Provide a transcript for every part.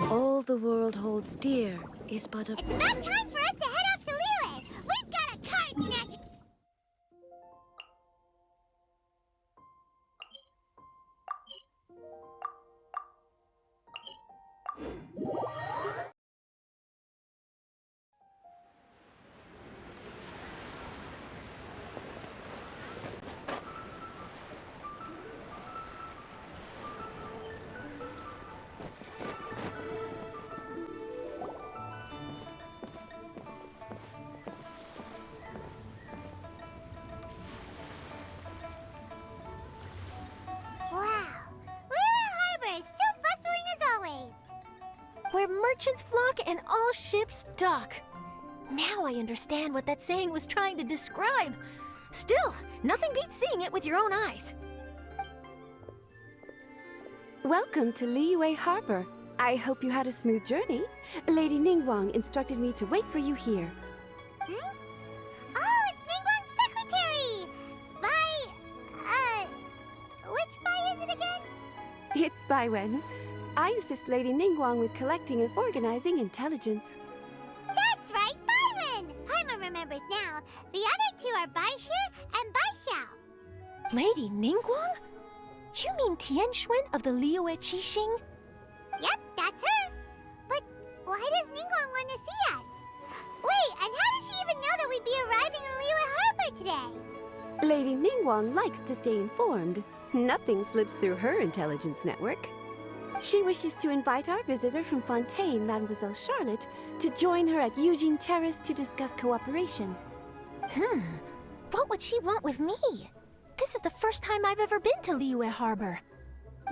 All the world holds dear is but a... It's about time for us to head off to Liyue! We've got a card snatcher! Where merchants flock and all ships dock. Now I understand what that saying was trying to describe. Still, nothing beats seeing it with your own eyes. Welcome to Liyue Harbor. I hope you had a smooth journey. Lady Ningguang instructed me to wait for you here. Hmm? Oh, it's Ningguang's secretary! Which Bai is it again? It's Baiwen. I assist Lady Ningguang with collecting and organizing intelligence. That's right, Baiwen! Paimon remembers now. The other two are Baishir and Baishao. Lady Ningguang? You mean Tianxuan of the Liyue Qixing? Yep, that's her. But why does Ningguang want to see us? Wait, and how does she even know that we'd be arriving in Liyue Harbor today? Lady Ningguang likes to stay informed. Nothing slips through her intelligence network. She wishes to invite our visitor from Fontaine, Mademoiselle Charlotte, to join her at Eugene Terrace to discuss cooperation. What would she want with me? This is the first time I've ever been to Liyue Harbor.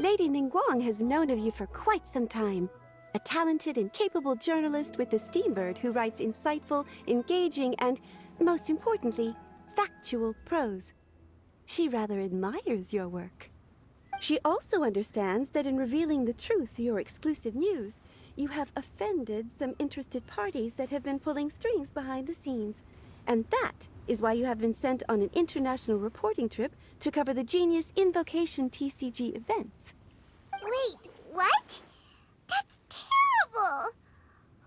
Lady Ningguang has known of you for quite some time. A talented and capable journalist with the Steambird who writes insightful, engaging, and, most importantly, factual prose. She rather admires your work. She also understands that in revealing the truth, your exclusive news, you have offended some interested parties that have been pulling strings behind the scenes. And that is why you have been sent on an international reporting trip to cover the Genius Invocation TCG events. Wait, what? That's terrible!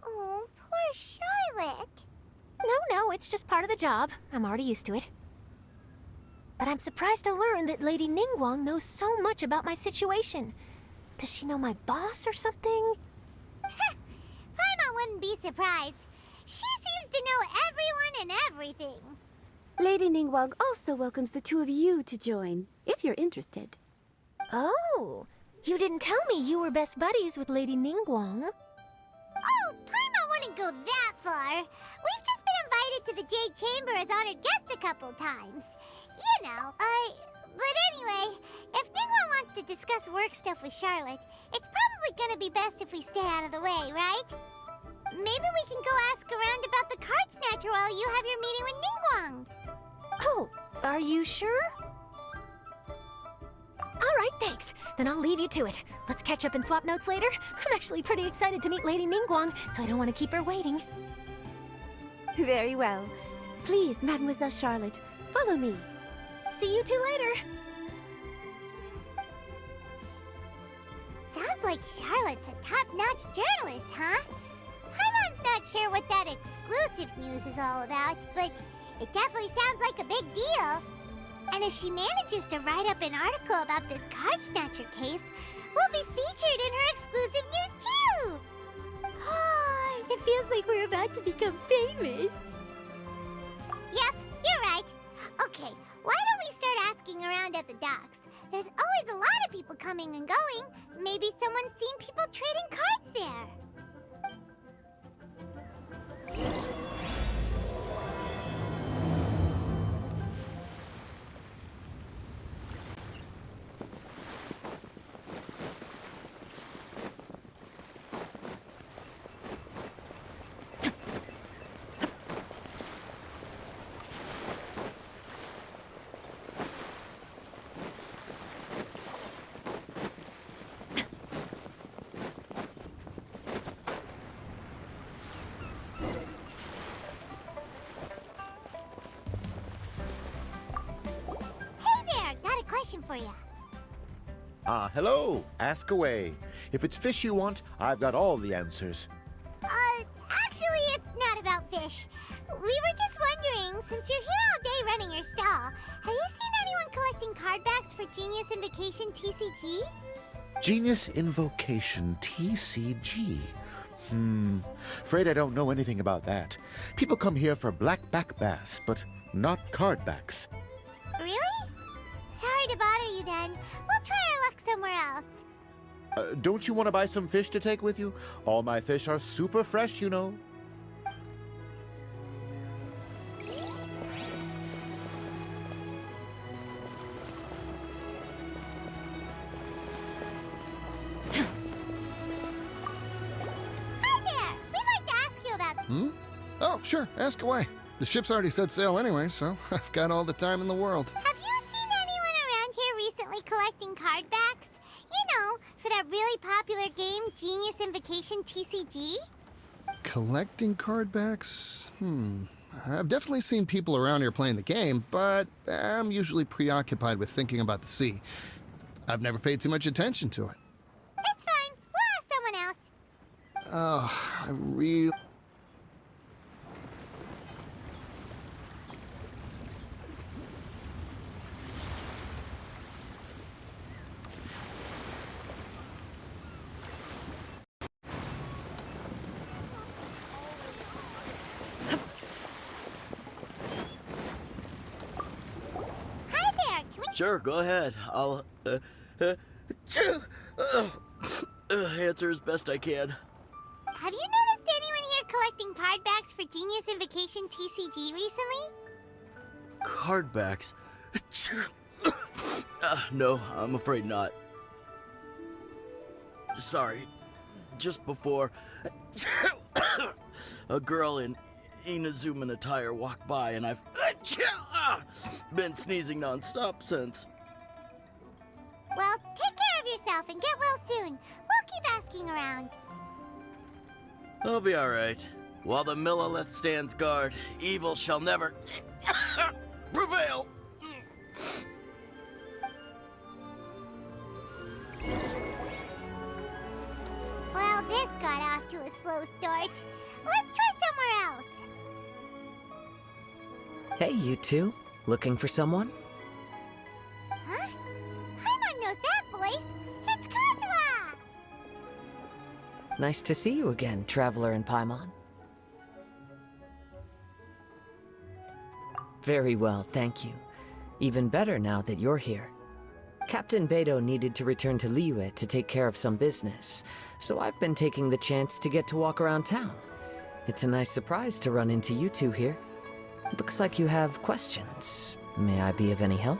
Oh, poor Charlotte. No, it's just part of the job. I'm already used to it. But I'm surprised to learn that Lady Ningguang knows so much about my situation. Does she know my boss or something? Paimon wouldn't be surprised. She seems to know everyone and everything. Lady Ningguang also welcomes the two of you to join, if you're interested. Oh, you didn't tell me you were best buddies with Lady Ningguang. Oh, Paimon wouldn't go that far. We've just been invited to the Jade Chamber as honored guests a couple times. You know, but anyway, if Ningguang wants to discuss work stuff with Charlotte, it's probably gonna be best if we stay out of the way, right? Maybe we can go ask around about the card snatcher while you have your meeting with Ningguang. Oh, are you sure? All right, thanks. Then I'll leave you to it. Let's catch up and swap notes later. I'm actually pretty excited to meet Lady Ningguang, so I don't want to keep her waiting. Very well. Please, Mademoiselle Charlotte, follow me. See you two later. Sounds like Charlotte's a top-notch journalist, huh? Paimon's not sure what that exclusive news is all about, but it definitely sounds like a big deal. And if she manages to write up an article about this card snatcher case, we'll be featured in her exclusive news too! It feels like we're about to become famous. Yep, you're right. Okay, why don't we start asking around at the docks? There's always a lot of people coming and going. Maybe someone's seen people trading cards there. Hey there, got a question for you. Ah, hello. Ask away. If it's fish you want, I've got all the answers. Actually, it's not about fish. We were just wondering, since you're here all day running your stall, have you seen anyone collecting card backs for Genius Invocation TCG? Genius Invocation TCG. Afraid I don't know anything about that. People come here for blackback bass, but not card backs. Really? Sorry to bother you then. We'll try our luck somewhere else. Don't you want to buy some fish to take with you? All my fish are super fresh, you know. Hi there! We'd like to ask you about... Oh, sure, ask away. The ship's already set sail anyway, so I've got all the time in the world. Have you seen anyone around here recently collecting card backs? You know, for that really popular game, Genius Invocation TCG? Collecting card backs? I've definitely seen people around here playing the game, but I'm usually preoccupied with thinking about the sea. I've never paid too much attention to it. It's fine. We'll ask someone else. Oh, I really... Hi there! Can we... Sure, go ahead. I'll answer as best I can. Have you noticed anyone here collecting card backs for Genius Invocation TCG recently? Card backs? No, I'm afraid not. Sorry. Just before, a girl in Inazuman attire walked by, and I've been sneezing nonstop since. Well, take care of yourself and get well soon. We'll keep asking around. I'll be alright. While the Millilith stands guard, evil shall never prevail. Well, this got off to a slow start. Let's try somewhere else. Hey, you two. Looking for someone? Huh? Paimon knows that voice. It's Kazuha! Nice to see you again, Traveler and Paimon. Very well, thank you. Even better now that you're here. Captain Beidou needed to return to Liyue to take care of some business, so I've been taking the chance to get to walk around town. It's a nice surprise to run into you two here. Looks like you have questions. May I be of any help?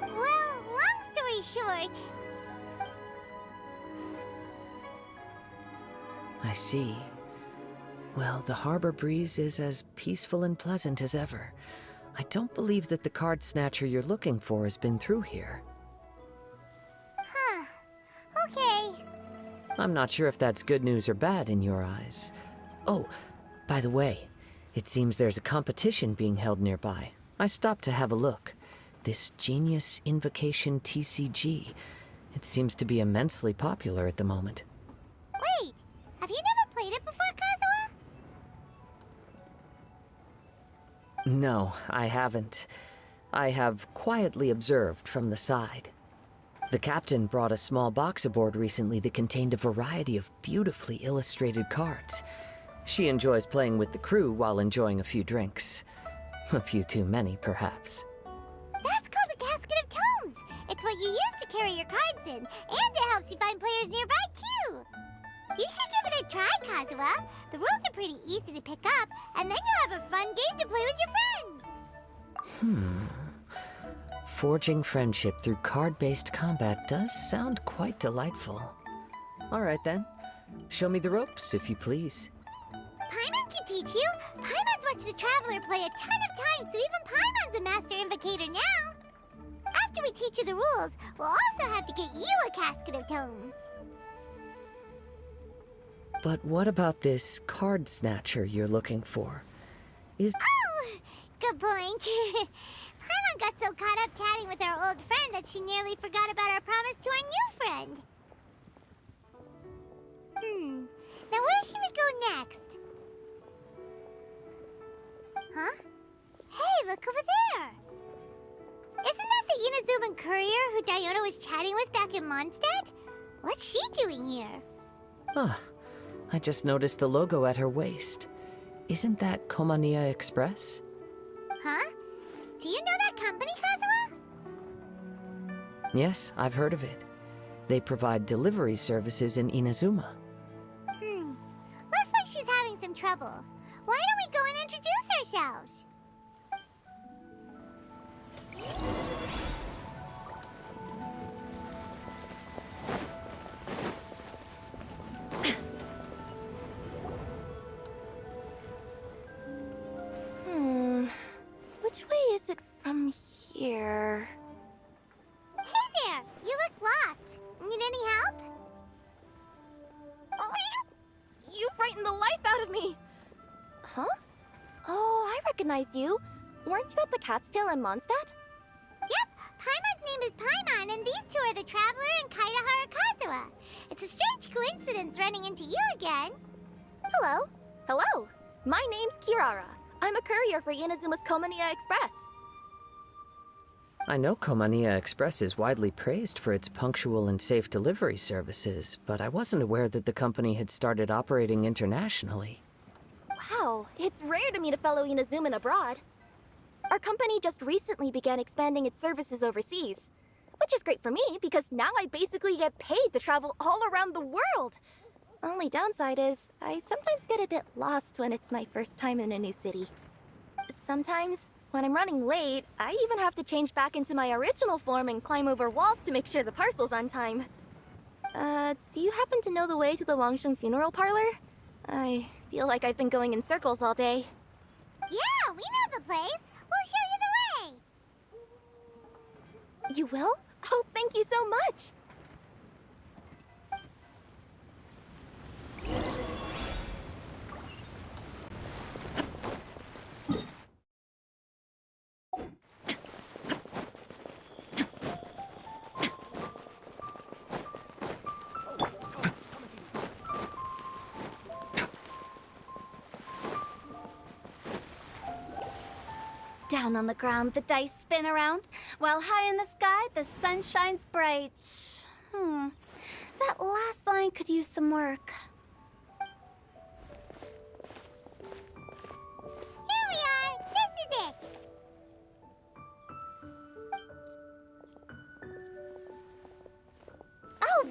Well, long story short... I see. Well, the harbor breeze is as peaceful and pleasant as ever. I don't believe that the card snatcher you're looking for has been through here. Huh. Okay. I'm not sure if that's good news or bad in your eyes. Oh, by the way, it seems there's a competition being held nearby. I stopped to have a look. This Genius Invocation TCG. It seems to be immensely popular at the moment. Wait, have you never played it before, Kazuha? No, I haven't. I have quietly observed from the side. The captain brought a small box aboard recently that contained a variety of beautifully illustrated cards. She enjoys playing with the crew while enjoying a few drinks. A few too many, perhaps. That's called a Casket of Tomes. It's what you use to carry your cards in, and it helps you find players nearby, too. You should give it a try, Kazuha. The rules are pretty easy to pick up, and then you'll have a fun game to play with your friends. Forging friendship through card-based combat does sound quite delightful. All right, then. Show me the ropes, if you please. Paimon can teach you. Paimon's watched the Traveler play a ton of times, so even Paimon's a master invocator now. After we teach you the rules, we'll also have to get you a Casket of Tomes. But what about this card snatcher you're looking for? Oh! Good good point. Paimon got so caught up chatting with our old friend that she nearly forgot about our promise to our new friend. Now where should we go next? Huh? Hey, look over there! Isn't that the Inazuman courier who Diona was chatting with back in Mondstadt? What's she doing here? Ah, I just noticed the logo at her waist. Isn't that Komania Express? Huh? Do you know that company, Kazuha? Yes, I've heard of it. They provide delivery services in Inazuma. Looks like she's having some trouble. Why don't we go and introduce ourselves? Which way is it from here? Hey there! You look lost. Need any help? You frightened the life out of me! Huh? Oh, I recognize you. Weren't you at the Cat's Tail in Mondstadt? Yep, Paimon's name is Paimon, and these two are the Traveler and Kaitahara Kazuha. It's a strange coincidence running into you again. Hello. Hello. My name's Kirara. I'm a courier for Inazuma's Komania Express. I know Komania Express is widely praised for its punctual and safe delivery services, but I wasn't aware that the company had started operating internationally. Wow, it's rare to meet a fellow Inazuman abroad. Our company just recently began expanding its services overseas, which is great for me because now I basically get paid to travel all around the world. Only downside is, I sometimes get a bit lost when it's my first time in a new city. Sometimes, when I'm running late, I even have to change back into my original form and climb over walls to make sure the parcel's on time. Do you happen to know the way to the Wangsheng funeral parlor? I feel like I've been going in circles all day. Yeah, we know the place. We'll show you the way. You will? Oh, thank you so much! Down on the ground, the dice spin around, while high in the sky, the sun shines bright. That last line could use some work. Here we are. This is it. Oh,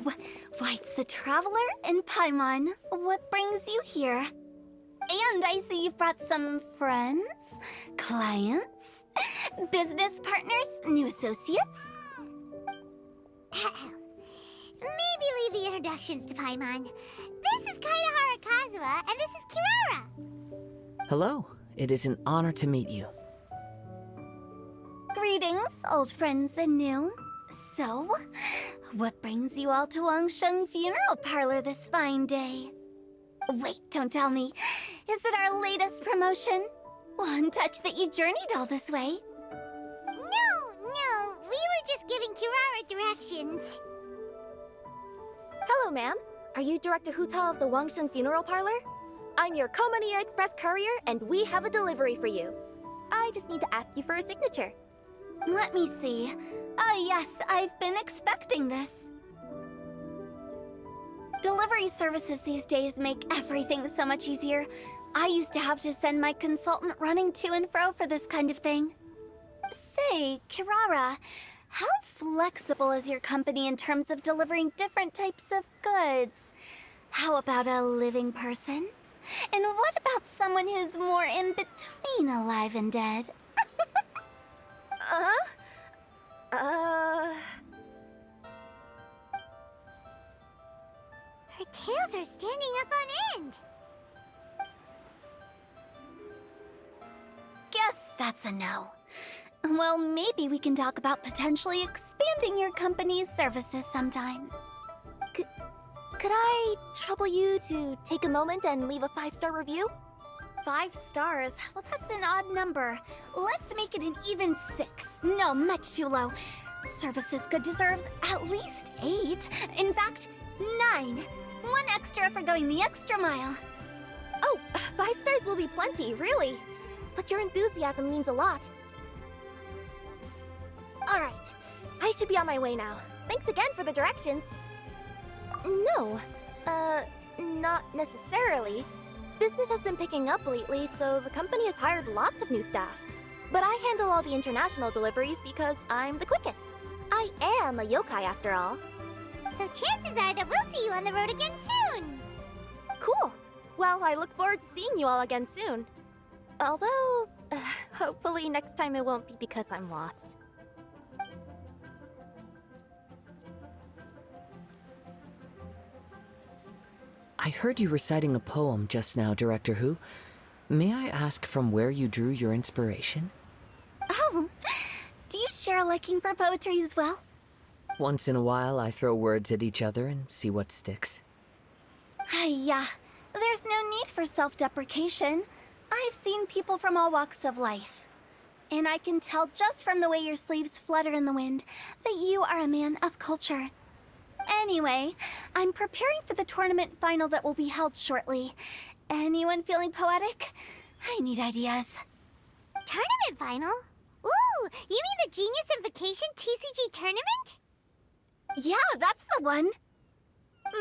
why, it's the Traveler and Paimon. What brings you here? And I see you've brought some friends, clients, business partners, new associates. Maybe leave the introductions to Paimon. This is Kaitahara Kazuha, and this is Kirara. Hello, it is an honor to meet you. Greetings, old friends and new. So, what brings you all to Wangsheng Funeral Parlor this fine day? Wait, don't tell me. Is it our latest promotion? One touch that you journeyed all this way. No, we were just giving Kirara directions. Hello, ma'am. Are you Director Huta of the Wangsheng Funeral Parlor? I'm your Komania Express courier, and we have a delivery for you. I just need to ask you for a signature. Let me see. Yes, I've been expecting this. Delivery services these days make everything so much easier. I used to have to send my consultant running to and fro for this kind of thing. Say, Kirara, how flexible is your company in terms of delivering different types of goods? How about a living person? And what about someone who's more in between alive and dead? Her tails are standing up on end. Guess that's a no. Well, maybe we can talk about potentially expanding your company's services sometime. Could I trouble you to take a moment and leave a 5-star review? 5 stars. Well, that's an odd number. Let's make it an even 6. No, much too low. Service this good deserves at least 8. In fact, 9. 1 extra for going the extra mile. Oh, 5 stars will be plenty, really. But your enthusiasm means a lot. Alright, I should be on my way now. Thanks again for the directions. No, not necessarily. Business has been picking up lately, so the company has hired lots of new staff. But I handle all the international deliveries because I'm the quickest. I am a yokai after all. So chances are that we'll see you on the road again soon. Cool. Well, I look forward to seeing you all again soon. Although, hopefully next time it won't be because I'm lost. I heard you reciting a poem just now, Director Who. May I ask from where you drew your inspiration? Oh, do you share a liking for poetry as well? Once in a while, I throw words at each other and see what sticks. Yeah, there's no need for self-deprecation. I've seen people from all walks of life. And I can tell just from the way your sleeves flutter in the wind that you are a man of culture. Anyway, I'm preparing for the tournament final that will be held shortly. Anyone feeling poetic? I need ideas. Tournament final? Ooh, you mean the Genius Invocation TCG tournament? Yeah, that's the one.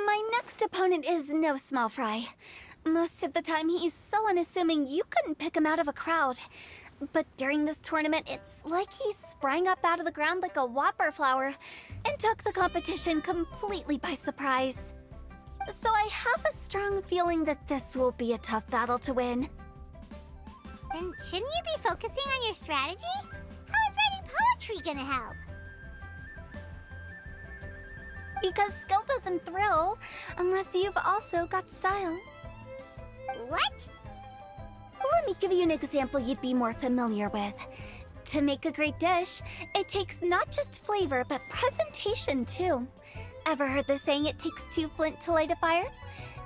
My next opponent is no small fry. Most of the time he's so unassuming you couldn't pick him out of a crowd. But during this tournament, it's like he sprang up out of the ground like a whopper flower and took the competition completely by surprise. So I have a strong feeling that this will be a tough battle to win. Then shouldn't you be focusing on your strategy? How is writing poetry gonna help? Because skill doesn't thrill unless you've also got style. What? Let me give you an example you'd be more familiar with. To make a great dish, it takes not just flavor, but presentation too. Ever heard the saying, it takes 2 flint to light a fire?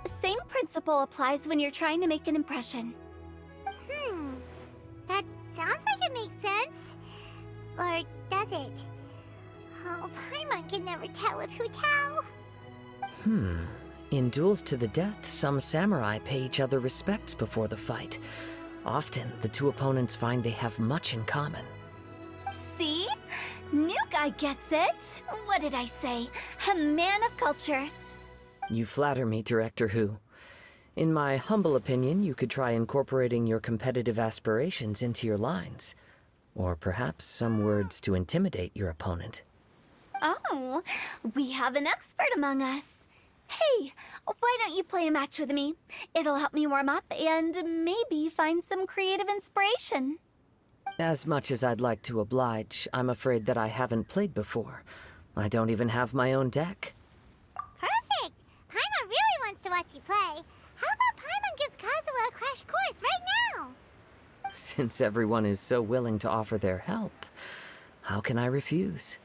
The same principle applies when you're trying to make an impression. That sounds like it makes sense. Or does it? Oh, Paimon can never tell with Hu Tao. In duels to the death, some samurai pay each other respects before the fight. Often, the two opponents find they have much in common. See? New guy gets it. What did I say? A man of culture. You flatter me, Director Who. In my humble opinion, you could try incorporating your competitive aspirations into your lines. Or perhaps some words to intimidate your opponent. Oh, we have an expert among us. Hey, why don't you play a match with me? It'll help me warm up and maybe find some creative inspiration. As much as I'd like to oblige, I'm afraid that I haven't played before. I don't even have my own deck. Perfect! Paimon really wants to watch you play. How about Paimon gives Kazuha a crash course right now? Since everyone is so willing to offer their help, how can I refuse?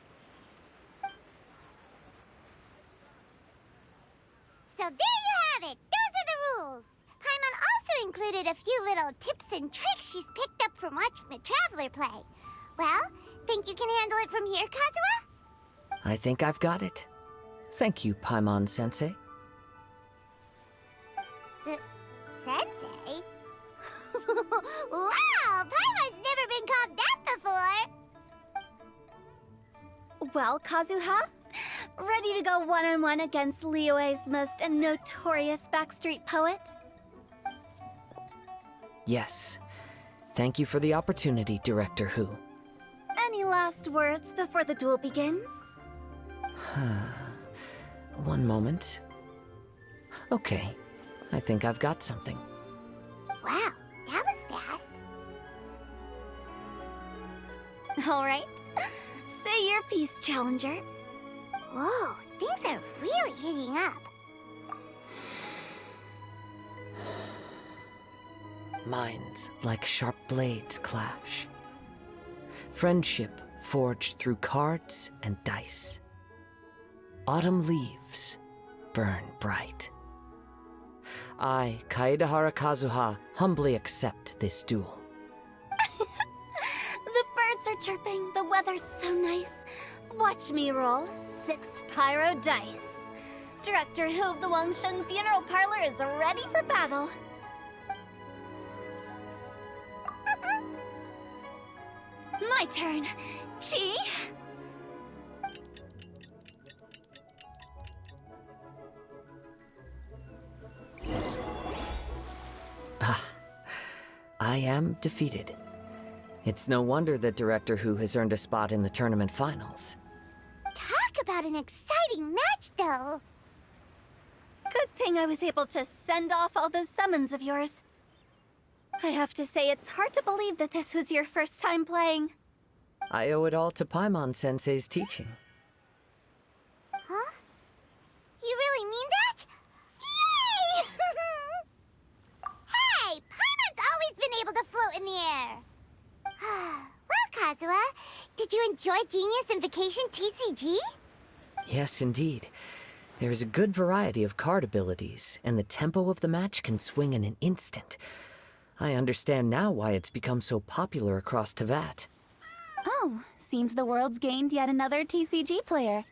So there you have it! Those are the rules! Paimon also included a few little tips and tricks she's picked up from watching the Traveler play. Well, think you can handle it from here, Kazuha? I think I've got it. Thank you, Paimon-sensei. Sensei? Wow! Paimon's never been called that before! Well, Kazuha, ready to go one-on-one against Liyue's most notorious backstreet poet? Yes. Thank you for the opportunity, Director Who. Any last words before the duel begins? One moment. Okay. I think I've got something. Wow, that was fast. All right. Say your piece, Challenger. Whoa, things are really heating up. Minds like sharp blades clash. Friendship forged through cards and dice. Autumn leaves burn bright. I, Kaedehara Kazuha, humbly accept this duel. The birds are chirping, the weather's so nice. Watch me roll 6 pyro dice. Director Hu of the Wangsheng Funeral Parlor is ready for battle. My turn. Chi? I am defeated. It's no wonder that Director Hu has earned a spot in the tournament finals. Talk about an exciting match, though. Good thing I was able to send off all those summons of yours. I have to say, it's hard to believe that this was your first time playing. I owe it all to Paimon-sensei's teaching. Huh? You really mean that? Yay! Hey, Paimon's always been able to float in the air. Well, Kazuha, did you enjoy Genius Invocation TCG? Yes, indeed. There is a good variety of card abilities, and the tempo of the match can swing in an instant. I understand now why it's become so popular across Teyvat. Oh, seems the world's gained yet another TCG player.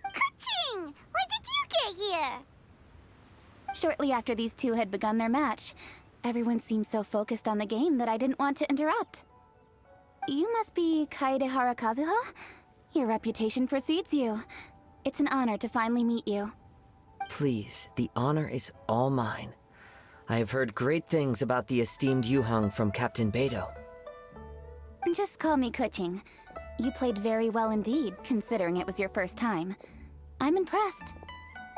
Ka-ching! When did you get here? Shortly after these two had begun their match, everyone seemed so focused on the game that I didn't want to interrupt. You must be Kaedehara Kazuha? Your reputation precedes you. It's an honor to finally meet you. Please, the honor is all mine. I have heard great things about the esteemed Yuheng from Captain Beidou. Just call me Kuching. You played very well indeed, considering it was your first time. I'm impressed.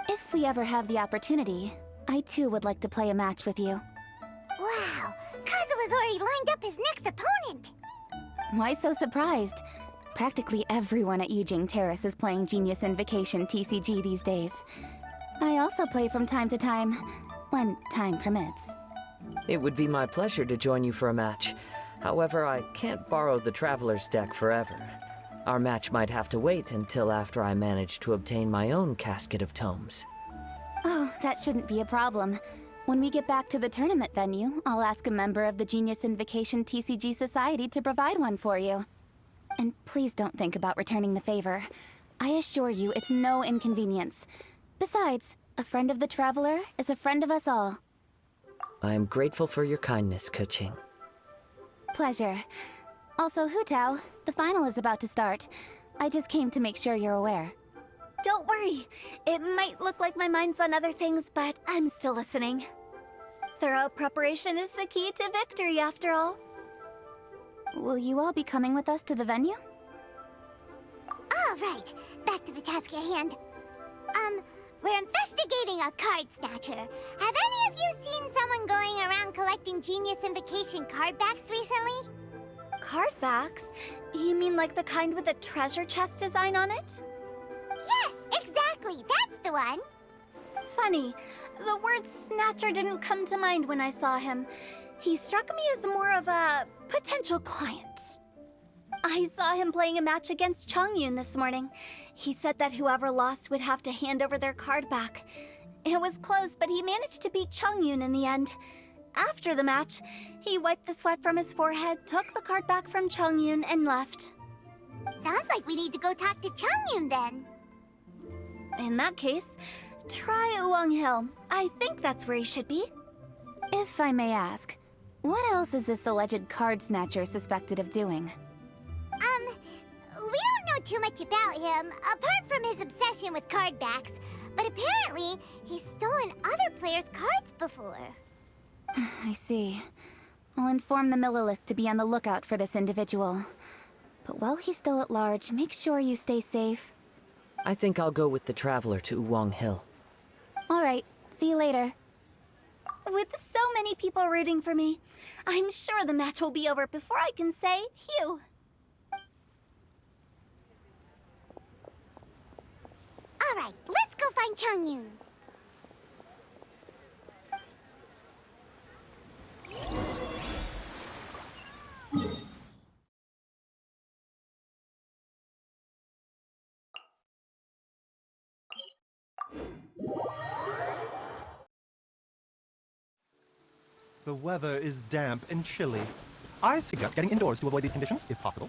If we ever have the opportunity, I too would like to play a match with you. Wow, Kazuha's already lined up his next opponent. Why so surprised? Practically everyone at Yujing Terrace is playing Genius Invocation TCG these days. I also play from time to time, when time permits. It would be my pleasure to join you for a match. However, I can't borrow the Traveler's deck forever. Our match might have to wait until after I manage to obtain my own casket of tomes. Oh, that shouldn't be a problem. When we get back to the tournament venue, I'll ask a member of the Genius Invocation TCG Society to provide one for you. And please don't think about returning the favor. I assure you it's no inconvenience. Besides, a friend of the Traveler is a friend of us all. I am grateful for your kindness, Kuching. Pleasure. Also, Hu Tao, the final is about to start. I just came to make sure you're aware. Don't worry. It might look like my mind's on other things, but I'm still listening. Thorough preparation is the key to victory, after all. Will you all be coming with us to the venue? All right, back to the task at hand. We're investigating a card snatcher. Have any of you seen someone going around collecting Genius Invocation card backs recently? Card backs? You mean like the kind with a treasure chest design on it? Yes, exactly, that's the one. Funny, the word snatcher didn't come to mind when I saw him. He struck me as more of a potential client. I saw him playing a match against Chongyun this morning. He said that whoever lost would have to hand over their card back. It was close, but he managed to beat Chongyun in the end. After the match, he wiped the sweat from his forehead, took the card back from Chongyun, and left. Sounds like we need to go talk to Chongyun then. In that case, try Uwang Hill. I think that's where he should be. If I may ask, what else is this alleged card snatcher suspected of doing? We don't know too much about him, apart from his obsession with card backs. But apparently, he's stolen other players' cards before. I see. I'll inform the Millilith to be on the lookout for this individual. But while he's still at large, make sure you stay safe. I think I'll go with the Traveler to Uwang Hill. All right, see you later. With so many people rooting for me, I'm sure the match will be over before I can say phew. All right, let's go find Chongyun. The weather is damp and chilly. I suggest getting indoors to avoid these conditions, if possible.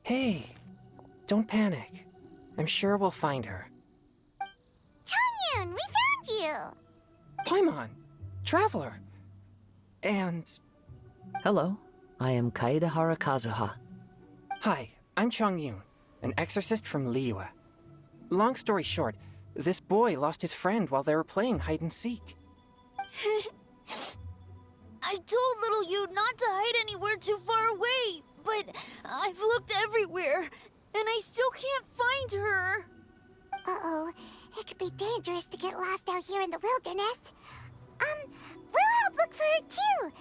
Hey, don't panic. I'm sure we'll find her. Changyun, we found you! Paimon, Traveler. And... Hello, I am Kaedahara Kazuha. Hi, I'm Changyun, an exorcist from Liyue. Long story short, this boy lost his friend while they were playing hide and seek. I told little you not to hide anywhere too far away, but I've looked everywhere, and I still can't find her. Uh-oh, it could be dangerous to get lost out here in the wilderness. We'll help look for her too.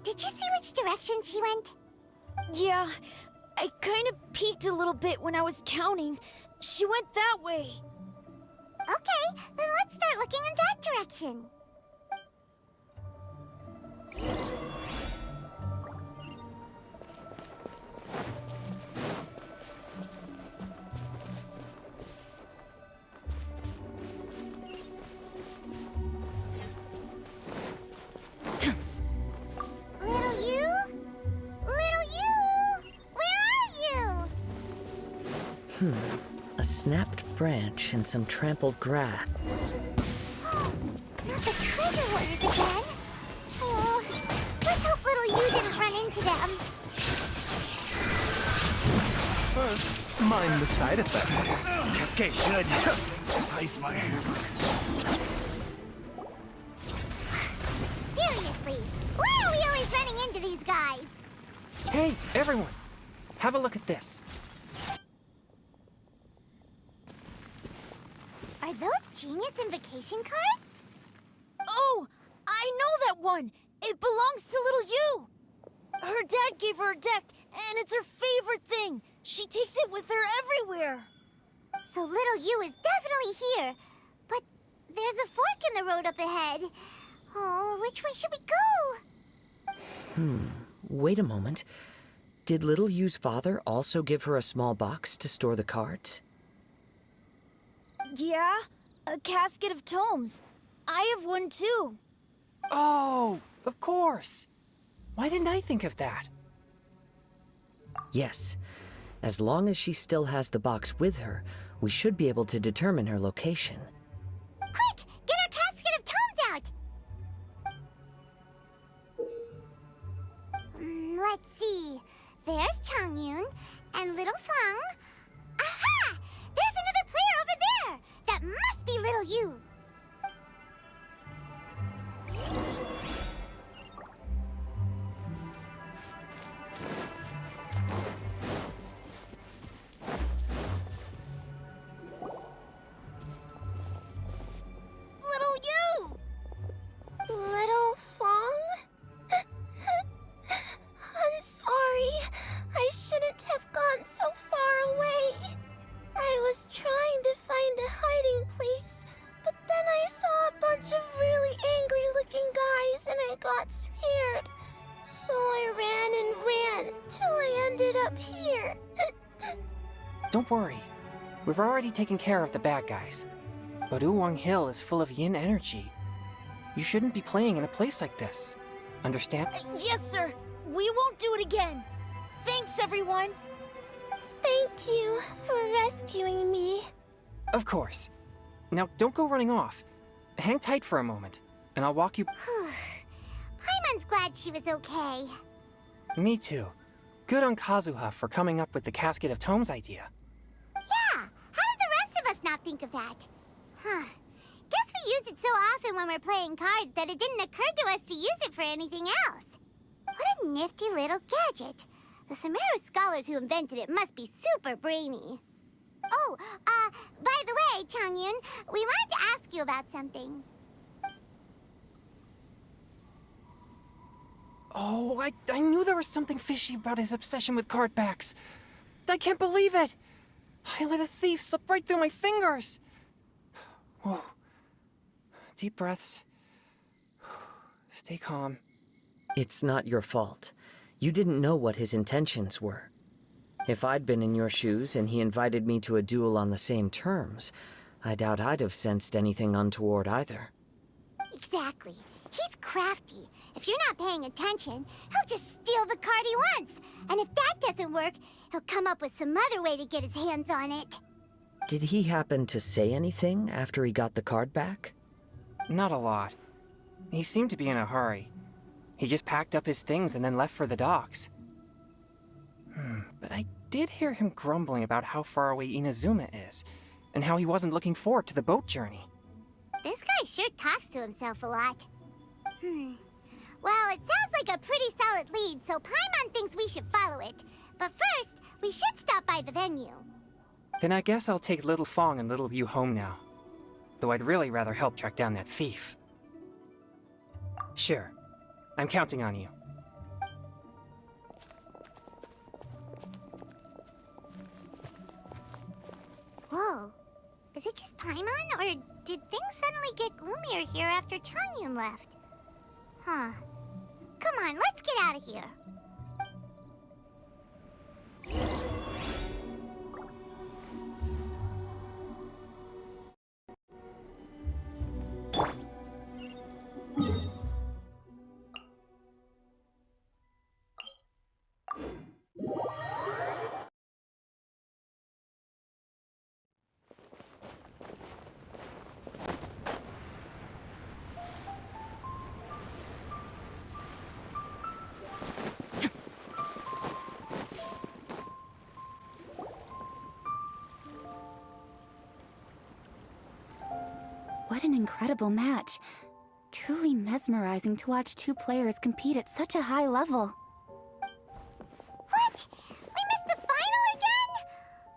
Did you see which direction she went? Yeah, I kind of peeked a little bit when I was counting. She went that way. Okay, then let's start looking in that direction. Little you? Little you? Where are you? A snapped branch and some trampled grass. Not the treasure hoarders again. Oh, let's hope little you didn't run into them. First, mind the side effects. Cascade, good. Ice my hammer. Seriously, why are we always running into these guys? Hey, everyone! Have a look at this. Are those Genius Invocation cards? Oh, I know that one. It belongs to little you. Her dad gave her a deck, and it's her favorite thing. She takes it with her everywhere. So little you is definitely here. But there's a fork in the road up ahead. Oh, which way should we go? Wait a moment. Did Little Yu's father also give her a small box to store the cards? Yeah, a casket of tomes. I have one too. Oh, of course. Why didn't I think of that? Yes. As long as she still has the box with her, we should be able to determine her location. Quick, get our casket of tomes out! Let's see. There's Changyun and little Fang. Aha! There's another player over there! That must be little you! Little you! Little Fong? I'm sorry. I shouldn't have gone so far away. I was trying to find a hiding place, but then I saw a bunch of really angry-looking guys and I got scared. So I ran and ran till I ended up here. Don't worry. We've already taken care of the bad guys. But Uwang Hill is full of yin energy. You shouldn't be playing in a place like this. Understand? Yes, sir. We won't do it again. Thanks, everyone. Thank you for rescuing me. Of course. Now, don't go running off. Hang tight for a moment, and I'll walk you... Paimon's glad she was okay. Me too. Good on Kazuha for coming up with the Casket of Tomes idea. Yeah, how did the rest of us not think of that? Huh. Guess we use it so often when we're playing cards that it didn't occur to us to use it for anything else. What a nifty little gadget. The Sumeru scholars who invented it must be super brainy. Oh, by the way, Changyun, we wanted to ask you about something. Oh, I knew there was something fishy about his obsession with card backs. I can't believe it! I let a thief slip right through my fingers! Whoa. Deep breaths. Stay calm. It's not your fault. You didn't know what his intentions were. If I'd been in your shoes and he invited me to a duel on the same terms, I doubt I'd have sensed anything untoward either. Exactly. He's crafty. If you're not paying attention, he'll just steal the card he wants. And if that doesn't work, he'll come up with some other way to get his hands on it. Did he happen to say anything after he got the card back? Not a lot. He seemed to be in a hurry. He just packed up his things and then left for the docks. But I did hear him grumbling about how far away Inazuma is, and how he wasn't looking forward to the boat journey. This guy sure talks to himself a lot. Well, it sounds like a pretty solid lead, so Paimon thinks we should follow it. But first, we should stop by the venue. Then I guess I'll take Little Fong and Little View home now. Though I'd really rather help track down that thief. Sure. I'm counting on you. Whoa. Is it just Paimon, or did things suddenly get gloomier here after Changyun left? Huh. Come on, let's get out of here. What an incredible match. Truly mesmerizing to watch two players compete at such a high level. What? We missed the final again?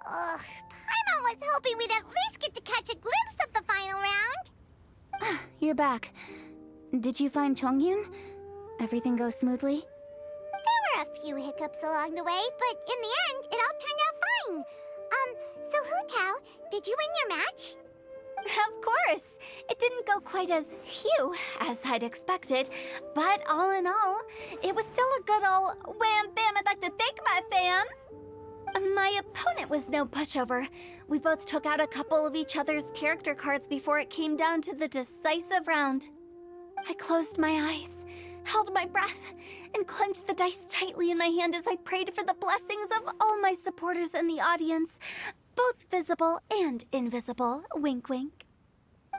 Ugh, Paimon was hoping we'd at least get to catch a glimpse of the final round. You're back. Did you find Chongyun? Everything go smoothly? There were a few hiccups along the way, but in the end, it all turned out fine. So Hu Tao, did you win your match? Of course! It didn't go quite as phew as I'd expected, but all in all, it was still a good ol' wham bam I'd like to thank my fam! My opponent was no pushover. We both took out a couple of each other's character cards before it came down to the decisive round. I closed my eyes, held my breath, and clenched the dice tightly in my hand as I prayed for the blessings of all my supporters in the audience, both visible and invisible, wink wink.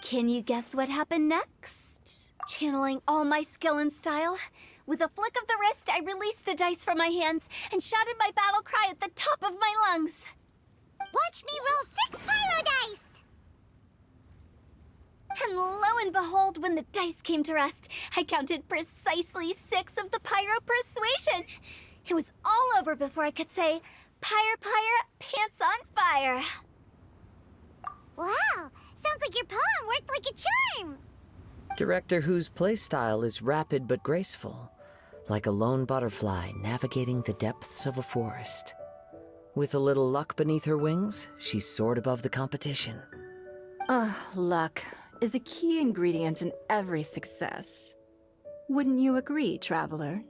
Can you guess what happened next? Channeling all my skill and style, with a flick of the wrist, I released the dice from my hands and shouted my battle cry at the top of my lungs. Watch me roll 6 pyro dice! And lo and behold, when the dice came to rest, I counted precisely 6 of the pyro persuasion. It was all over before I could say, "Pyre, pyre, pants on fire." Wow, sounds like your poem worked like a charm. Director Who's playstyle is rapid but graceful, like a lone butterfly navigating the depths of a forest. With a little luck beneath her wings, she soared above the competition. Luck is a key ingredient in every success. Wouldn't you agree, Traveler?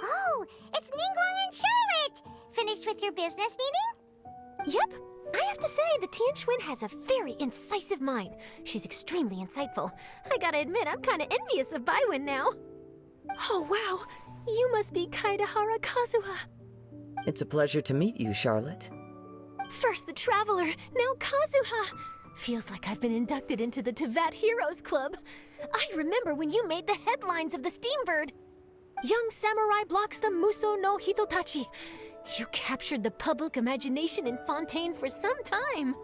Oh, it's Ningguang and Charlotte! Finished with your business meeting? Yep. I have to say, the Tianquan has a very incisive mind. She's extremely insightful. I gotta admit, I'm kinda envious of Baiwen now. Oh, wow. You must be Kaidahara Kazuha. It's a pleasure to meet you, Charlotte. First the Traveler, now Kazuha. Feels like I've been inducted into the Tevat Heroes Club. I remember when you made the headlines of the Steambird. Young samurai blocks the Muso no Hitotachi. You captured the public imagination in Fontaine for some time.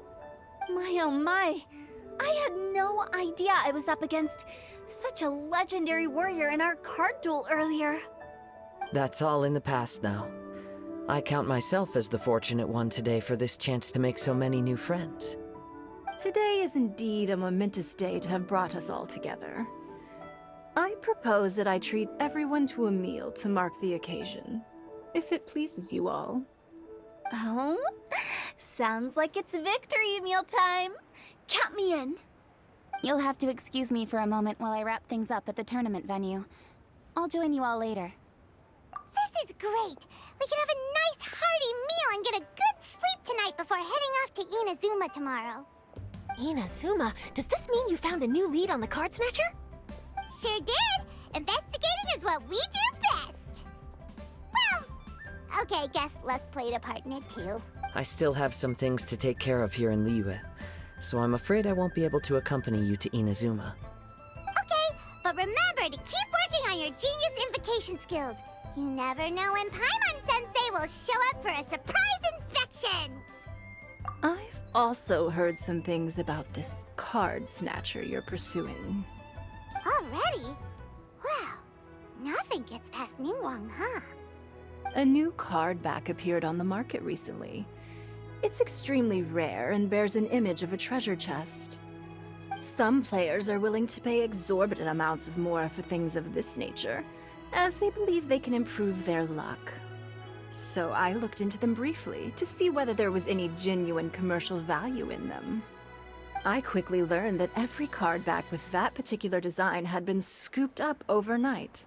My oh my, I had no idea I was up against such a legendary warrior in our card duel earlier. That's all in the past now. I count myself as the fortunate one today for this chance to make so many new friends. Today is indeed a momentous day to have brought us all together. I propose that I treat everyone to a meal to mark the occasion, if it pleases you all. Oh? Sounds like it's victory meal time. Count me in. You'll have to excuse me for a moment while I wrap things up at the tournament venue. I'll join you all later. This This is great! We can have a nice hearty meal and get a good sleep tonight before heading off to Inazuma tomorrow. Inazuma, does this mean you found a new lead on the Card Snatcher? Sure did! Investigating is what we do best! Well, okay, guess luck played a part in it too. I still have some things to take care of here in Liyue, so I'm afraid I won't be able to accompany you to Inazuma. Okay, but remember to keep working on your genius invocation skills. You never know when Paimon-sensei will show up for a surprise inspection! I've also heard some things about this card snatcher you're pursuing. Already? Wow, nothing gets past Ningguang, huh? A new card back appeared on the market recently. It's extremely rare and bears an image of a treasure chest. Some players are willing to pay exorbitant amounts of more for things of this nature, as they believe they can improve their luck. So I looked into them briefly to see whether there was any genuine commercial value in them. I quickly learned that every card back with that particular design had been scooped up overnight.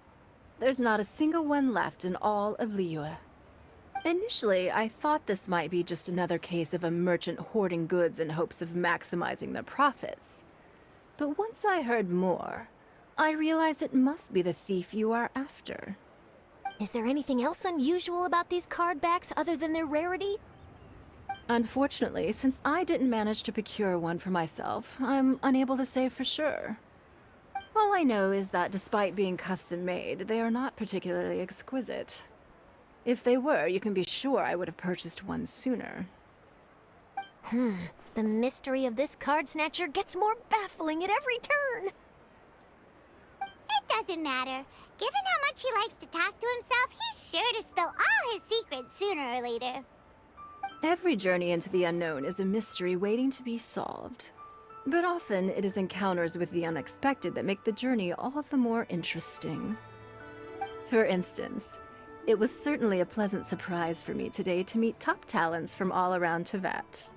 There's not a single one left in all of Liyue. Initially, I thought this might be just another case of a merchant hoarding goods in hopes of maximizing their profits. But once I heard more, I realized it must be the thief you are after. Is there anything else unusual about these card backs other than their rarity? Unfortunately, since I didn't manage to procure one for myself, I'm unable to say for sure. All I know is that despite being custom-made, they are not particularly exquisite. If they were, you can be sure I would have purchased one sooner. The mystery of this card snatcher gets more baffling at every turn. It doesn't matter. Given how much he likes to talk to himself, he's sure to spill all his secrets sooner or later. Every journey into the unknown is a mystery waiting to be solved. But often it is encounters with the unexpected that make the journey all the more interesting. For instance, it was certainly a pleasant surprise for me today to meet top talents from all around Teyvat.